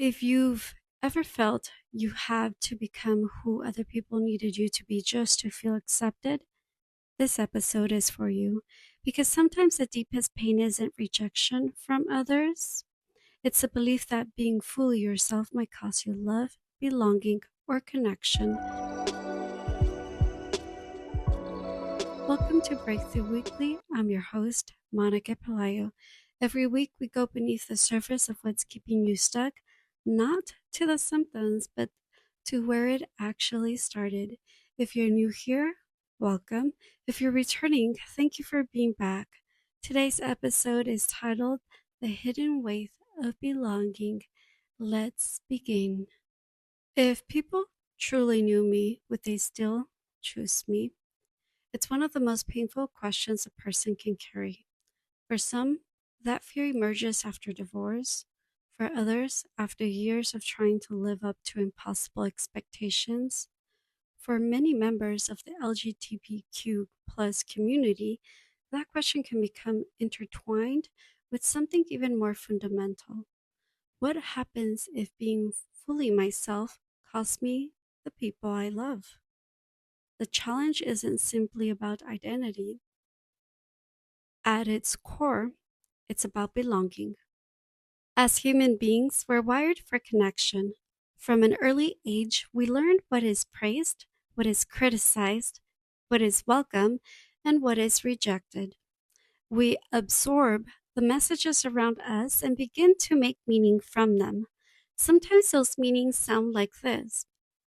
If you've ever felt you have to become who other people needed you to be just to feel accepted, this episode is for you. Because sometimes the deepest pain isn't rejection from others, it's the belief that being fully yourself might cost you love, belonging, or connection. Welcome to Breakthrough Weekly. I'm your host, Monica Pelayo. Every week, we go beneath the surface of what's keeping you stuck, not to the symptoms, but to where it actually started. If you're new here, welcome. If you're returning, thank you for being back. Today's episode is titled The Hidden Weight of Belonging. Let's begin. If people truly knew me, would they still choose me? It's one of the most painful questions a person can carry. For some, that fear emerges after divorce. For others, after years of trying to live up to impossible expectations. For many members of the LGBTQ plus community, that question can become intertwined with something even more fundamental. What happens if being fully myself costs me the people I love? The challenge isn't simply about identity. At its core, it's about belonging. As human beings, we're wired for connection. From an early age, we learn what is praised, what is criticized, what is welcome, and what is rejected. We absorb the messages around us and begin to make meaning from them. Sometimes those meanings sound like this: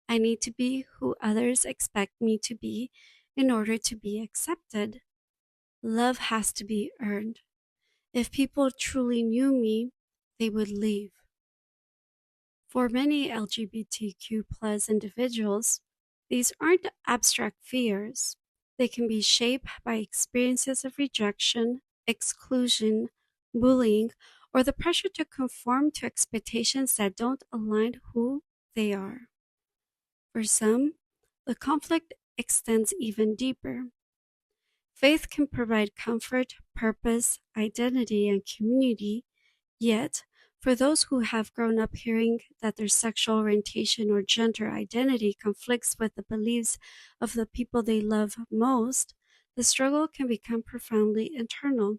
I need to be who others expect me to be in order to be accepted. Love has to be earned. If people truly knew me, they would leave. For many LGBTQ plus individuals, these aren't abstract fears. They can be shaped by experiences of rejection, exclusion, bullying, or the pressure to conform to expectations that don't align who they are. For some, the conflict extends even deeper. Faith can provide comfort, purpose, identity, and community. Yet, for those who have grown up hearing that their sexual orientation or gender identity conflicts with the beliefs of the people they love most, the struggle can become profoundly internal.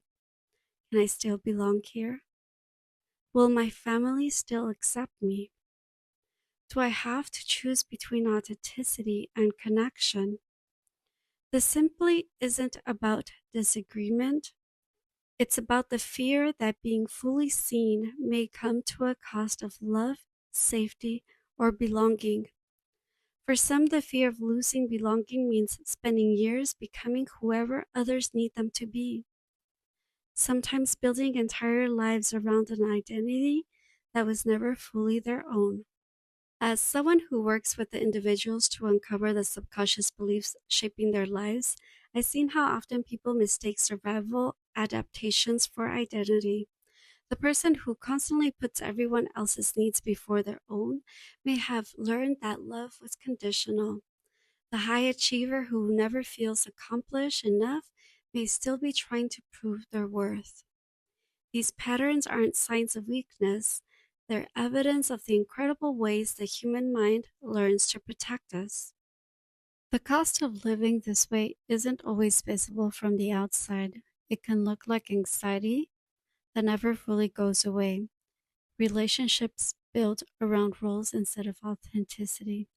Can I still belong here? Will my family still accept me? Do I have to choose between authenticity and connection? This simply isn't about disagreement. It's about the fear that being fully seen may come to a cost of love, safety, or belonging. For some, the fear of losing belonging means spending years becoming whoever others need them to be, sometimes building entire lives around an identity that was never fully their own. As someone who works with the individuals to uncover the subconscious beliefs shaping their lives, I've seen how often people mistake survival adaptations for identity. The person who constantly puts everyone else's needs before their own may have learned that love was conditional. The high achiever who never feels accomplished enough may still be trying to prove their worth. These patterns aren't signs of weakness, they're evidence of the incredible ways the human mind learns to protect us. The cost of living this way isn't always visible from the outside. It can look like anxiety that never fully goes away, relationships built around roles instead of authenticity,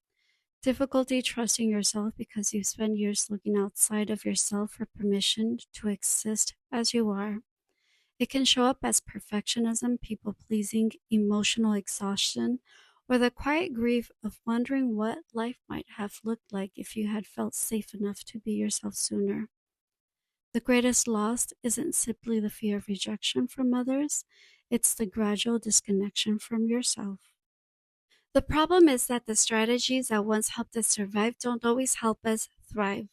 difficulty trusting yourself because you spend years looking outside of yourself for permission to exist as you are. It can show up as perfectionism, people pleasing, emotional exhaustion, or the quiet grief of wondering what life might have looked like if you had felt safe enough to be yourself sooner. The greatest loss isn't simply the fear of rejection from others, it's the gradual disconnection from yourself. The problem is that the strategies that once helped us survive don't always help us thrive.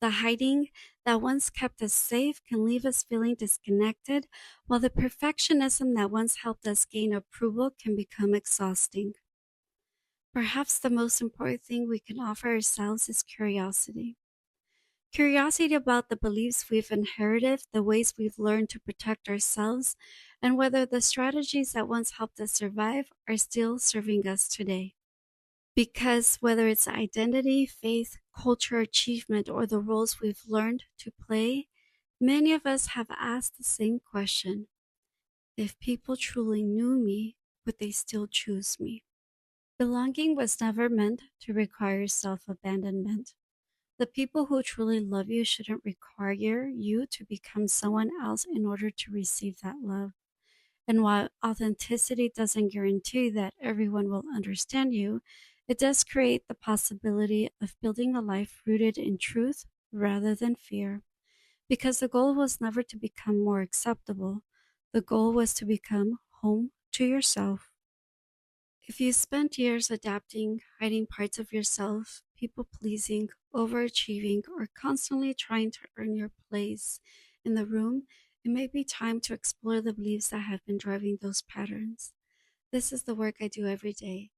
The hiding that once kept us safe can leave us feeling disconnected, while the perfectionism that once helped us gain approval can become exhausting. Perhaps the most important thing we can offer ourselves is curiosity. Curiosity about the beliefs we've inherited, the ways we've learned to protect ourselves, and whether the strategies that once helped us survive are still serving us today. Because whether it's identity, faith, culture, achievement, or the roles we've learned to play, many of us have asked the same question: if people truly knew me, would they still choose me? Belonging was never meant to require self abandonment. The people who truly love you shouldn't require you to become someone else in order to receive that love. And while authenticity doesn't guarantee that everyone will understand you, it does create the possibility of building a life rooted in truth rather than fear. Because the goal was never to become more acceptable, the goal was to become home to yourself. If you spent years adapting, hiding parts of yourself, people pleasing, overachieving, or constantly trying to earn your place in the room, it may be time to explore the beliefs that have been driving those patterns. This is the work I do every day,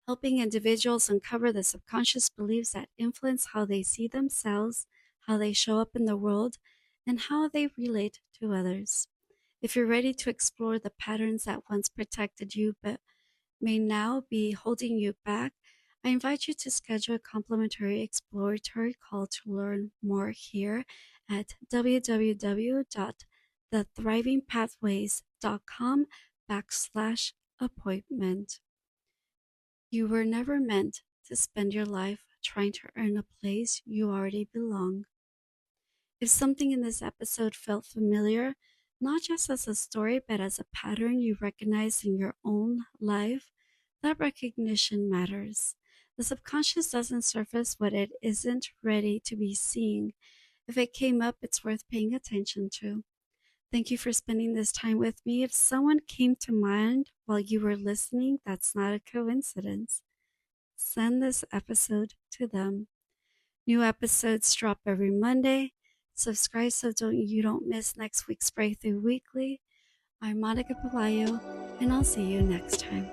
helping individuals uncover the subconscious beliefs that influence how they see themselves, how they show up in the world, and how they relate to others. If you're ready to explore the patterns that once protected you but may now be holding you back, I invite you to schedule a complimentary exploratory call to learn more here at www.thethrivingpathways.com/appointment. You were never meant to spend your life trying to earn a place you already belong. If something in this episode felt familiar, not just as a story, but as a pattern you recognize in your own life, that recognition matters. The subconscious doesn't surface what it isn't ready to be seen. If it came up, it's worth paying attention to. Thank you for spending this time with me. If someone came to mind while you were listening, that's not a coincidence. Send this episode to them. New episodes drop every Monday. Subscribe so you don't miss next week's Breakthrough Weekly. I'm Monica Pelayo, and I'll see you next time.